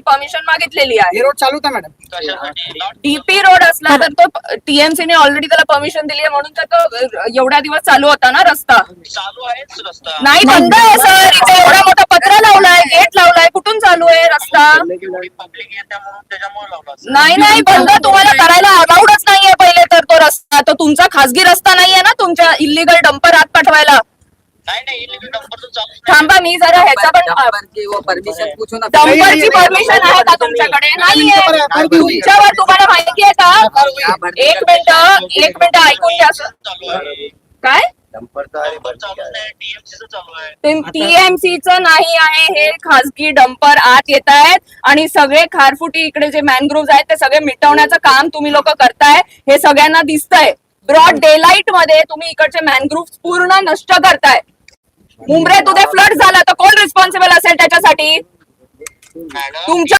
Permission मागितलेली आहे. हे रोड चालू होता मॅडम. डीपी रोड असला तर तो टीएमसीने ऑलरेडी त्याला परमिशन दिली आहे म्हणून तर तो एवढ्या दिवस चालू होता ना रस्ता. चालू आहेच रस्ता. नाही बंद आहे सर. इथे एवढा मोठा पत्रा लावलाय, गेट लावलाय, कुठून चालू आहे रस्ता? पब्लिक येते म्हणून त्याच्यामुळे लावला. नाही बंद तुम्हाला करायला अलाउडच नाहीये पहिले तर तो रस्ता. तो तुमचा खासगी रस्ता नाहीये ना तुमच्या इलिगल डंपर आत पाठवायला. नाही इलिगल डंपर तो चालू. थांबा मी जरा ह्याचा पण परमिशन पूछून डंपरची परमिशन आहे का तुमच्याकडे? नाहीये. तुमच्यावर तुम्हाला माहिती आहे का? एक मिनिट ऐकून घ्या. चालू आहे. काय डंपर चालू नाही, टीएमसीचं चालू आहे. टीएमसीचं नाही आहे, हे खासगी डंपर आत येत आहेत आणि सगळे खारफुटी इकडे जे मॅनग्रोव्ह आहेत ते सगळे मिटवण्याचं काम तुम्ही लोक करताय. हे सगळ्यांना दिसतंय. ब्रॉड डे लाईट मध्ये तुम्ही इकडचे मॅनग्रोव्ह पूर्ण नष्ट करताय. मुंब्र्यात उद्या फ्लड झाला तर कोण रिस्पॉन्सिबल असेल त्याच्यासाठी? मॅडम तुमच्या